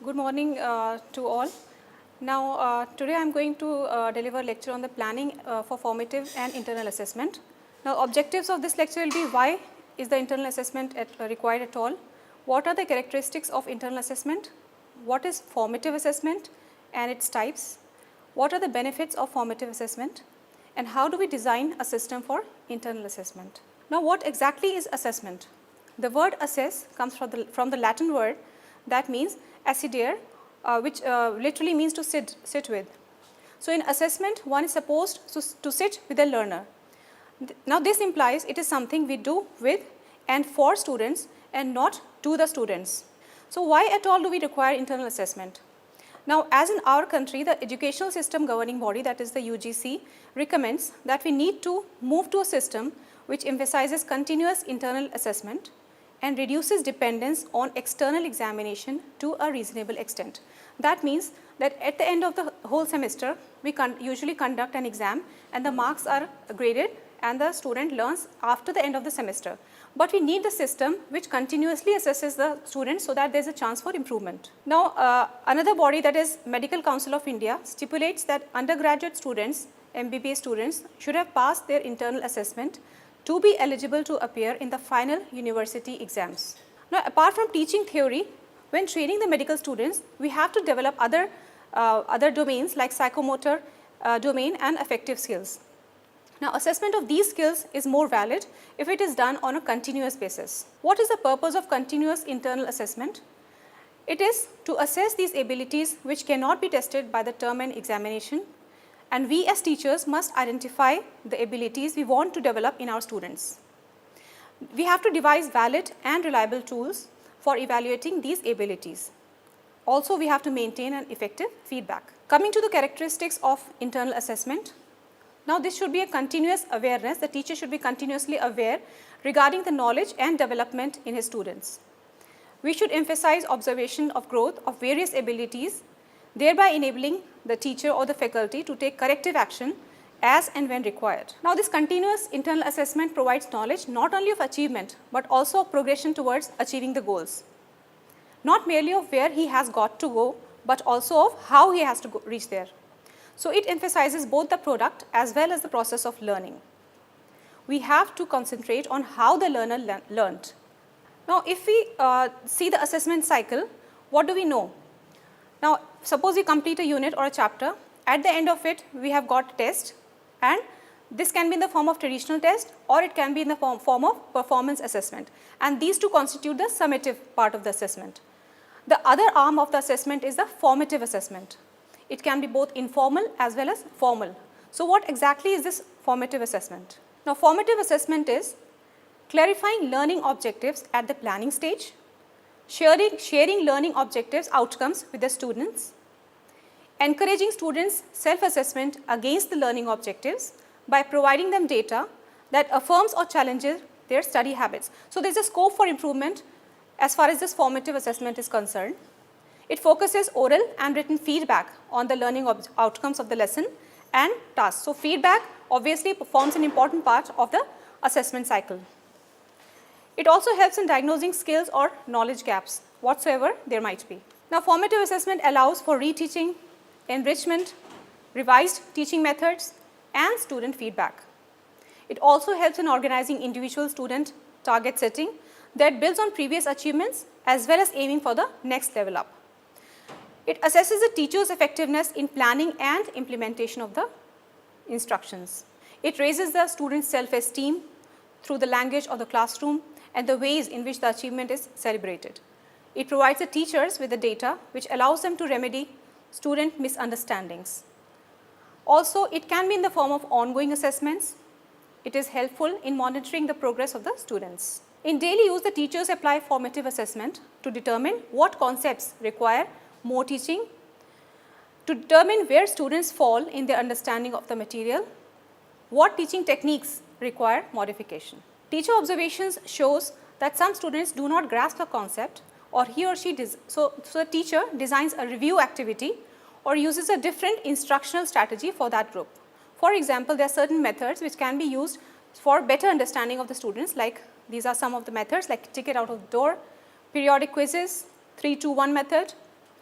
Good morning to all. Now, today I am going to deliver a lecture on the planning for formative and internal assessment. Now, objectives of this lecture will be why is the internal assessment required at all, what are the characteristics of internal assessment, what is formative assessment and its types, what are the benefits of formative assessment, and how do we design a system for internal assessment. Now, what exactly is assessment? The word assess comes from the Latin word that means assidere, which literally means to sit with. So, in assessment one is supposed to sit with a learner. Now, this implies it is something we do with and for students and not to the students. So, why at all do we require internal assessment? Now, as in our country, the educational system governing body, that is the UGC, recommends that we need to move to a system which emphasizes continuous internal assessment and reduces dependence on external examination to a reasonable extent. That means that at the end of the whole semester, we usually conduct an exam and the marks are graded and the student learns after the end of the semester. But we need the system which continuously assesses the students so that there is a chance for improvement. Now, another body, that is Medical Council of India, stipulates that undergraduate students, MBBS students, should have passed their internal assessment to be eligible to appear in the final university exams. Now, apart from teaching theory, when training the medical students, we have to develop other domains like psychomotor domain and affective skills. Now, assessment of these skills is more valid if it is done on a continuous basis. What is the purpose of continuous internal assessment? It is to assess these abilities which cannot be tested by the term and examination, and we as teachers must identify the abilities we want to develop in our students. We have to devise valid and reliable tools for evaluating these abilities. Also, we have to maintain an effective feedback. Coming to the characteristics of internal assessment, now this should be a continuous awareness. The teacher should be continuously aware regarding the knowledge and development in his students. We should emphasize observation of growth of various abilities, thereby enabling the teacher or the faculty to take corrective action as and when required. Now, this continuous internal assessment provides knowledge not only of achievement, but also of progression towards achieving the goals. Not merely of where he has got to go, but also of how he has to reach there. So, it emphasizes both the product as well as the process of learning. We have to concentrate on how the learner learned. Now, if we see the assessment cycle, what do we know? Now, suppose we complete a unit or a chapter, at the end of it we have got a test, and this can be in the form of traditional test or it can be in the form of performance assessment, and these two constitute the summative part of the assessment. The other arm of the assessment is the formative assessment. It can be both informal as well as formal. So, what exactly is this formative assessment? Now, formative assessment is clarifying learning objectives at the planning stage, sharing learning objectives outcomes with the students, encouraging students self-assessment against the learning objectives by providing them data that affirms or challenges their study habits. So, there is a scope for improvement as far as this formative assessment is concerned. It focuses oral and written feedback on the learning outcomes of the lesson and tasks. So, feedback obviously forms an important part of the assessment cycle. It also helps in diagnosing skills or knowledge gaps whatsoever there might be. Now, formative assessment allows for reteaching, enrichment, revised teaching methods and student feedback. It also helps in organizing individual student target setting that builds on previous achievements as well as aiming for the next level up. It assesses the teacher's effectiveness in planning and implementation of the instructions. It raises the student's self-esteem through the language of the classroom and the ways in which the achievement is celebrated. It provides the teachers with the data which allows them to remedy student misunderstandings. Also, it can be in the form of ongoing assessments. It is helpful in monitoring the progress of the students. In daily use, the teachers apply formative assessment to determine what concepts require more teaching, to determine where students fall in their understanding of the material, what teaching techniques require modification. Teacher observations shows that some students do not grasp a concept, or he or she so the teacher designs a review activity or uses a different instructional strategy for that group. For example, there are certain methods which can be used for better understanding of the students, like these are some of the methods like ticket out of the door, periodic quizzes, 3-2-1 method,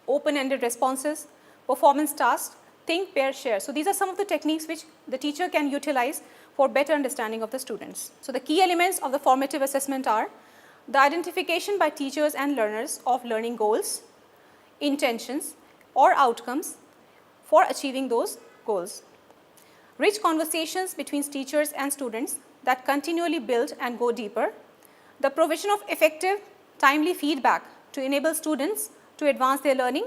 open-ended responses, performance tasks, think, pair, share. So these are some of the techniques which the teacher can utilize for better understanding of the students. So the key elements of the formative assessment are the identification by teachers and learners of learning goals, intentions or outcomes for achieving those goals. Rich conversations between teachers and students that continually build and go deeper. The provision of effective, timely feedback to enable students to advance their learning.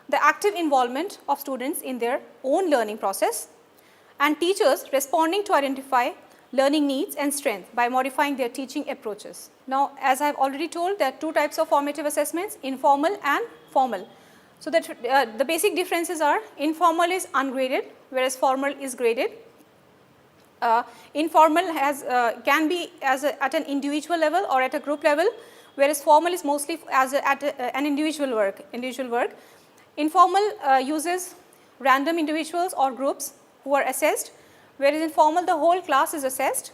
The active involvement of students in their own learning process. And teachers responding to identify learning needs and strengths by modifying their teaching approaches. Now, as I have already told, there are two types of formative assessments, informal and formal. So that the basic differences are informal is ungraded, whereas formal is graded. Informal can be at an individual level or at a group level, whereas formal is mostly at an individual work. Informal uses random individuals or groups who are assessed, whereas in formal the whole class is assessed.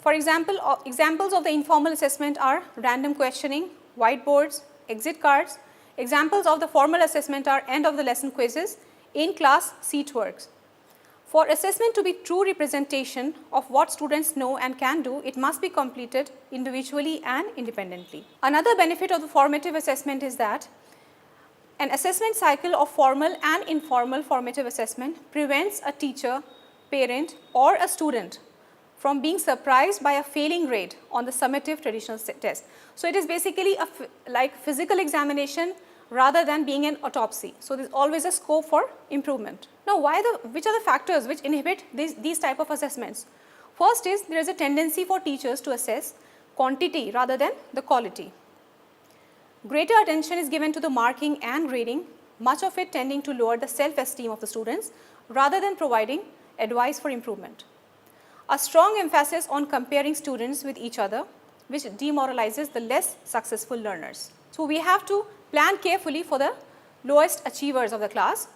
For example, examples of the informal assessment are random questioning, whiteboards, exit cards. Examples of the formal assessment are end of the lesson quizzes, in-class seat works. For assessment to be true representation of what students know and can do, it must be completed individually and independently. Another benefit of the formative assessment is that an assessment cycle of formal and informal formative assessment prevents a teacher, parent or a student from being surprised by a failing grade on the summative traditional test. So it is basically like physical examination rather than being an autopsy. So there is always a scope for improvement. Now, which are the factors which inhibit these type of assessments? First is there is a tendency for teachers to assess quantity rather than the quality. Greater attention is given to the marking and grading, much of it tending to lower the self-esteem of the students rather than providing advice for improvement. A strong emphasis on comparing students with each other, which demoralizes the less successful learners. So we have to plan carefully for the lowest achievers of the class,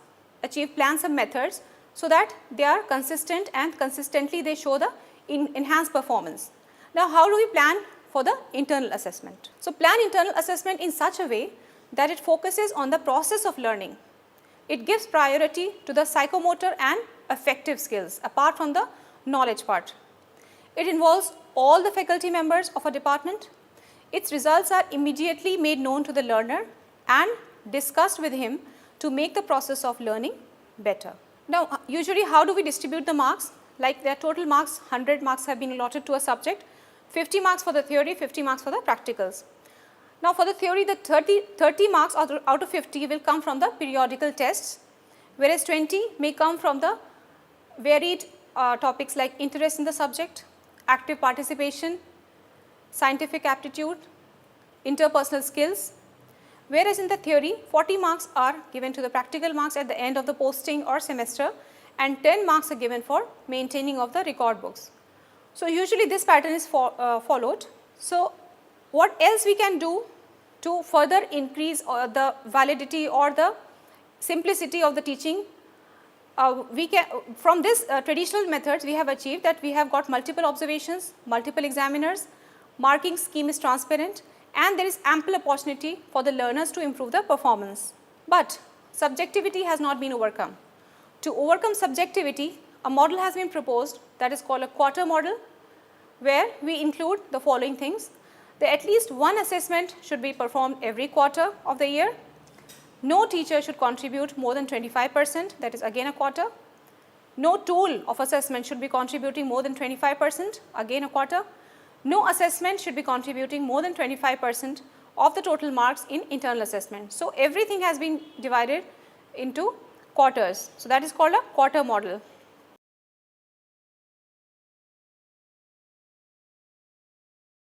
plan some methods so that they are consistent and consistently they show the enhanced performance. Now, how do we plan for the internal assessment? So plan internal assessment in such a way that it focuses on the process of learning. It gives priority to the psychomotor and affective skills apart from the knowledge part. It involves all the faculty members of a department. Its results are immediately made known to the learner and discussed with him to make the process of learning better. Now, usually how do we distribute the marks? Like their total marks, 100 marks have been allotted to a subject, 50 marks for the theory, 50 marks for the practicals. Now, for the theory, the 30 marks out of 50 will come from the periodical tests, whereas 20 may come from the varied topics like interest in the subject, active participation, scientific aptitude, interpersonal skills. Whereas in the theory, 40 marks are given to the practical marks at the end of the posting or semester, and 10 marks are given for maintaining of the record books. So usually this pattern is followed. So what else we can do to further increase the validity or the simplicity of the teaching? From this traditional methods, we have achieved that we have got multiple observations, multiple examiners, marking scheme is transparent, and there is ample opportunity for the learners to improve their performance. But subjectivity has not been overcome. To overcome subjectivity, a model has been proposed that is called a quarter model, where we include the following things. At least one assessment should be performed every quarter of the year. No teacher should contribute more than 25%, that is again a quarter. No tool of assessment should be contributing more than 25%, again a quarter. No assessment should be contributing more than 25% of the total marks in internal assessment. So everything has been divided into quarters. So that is called a quarter model.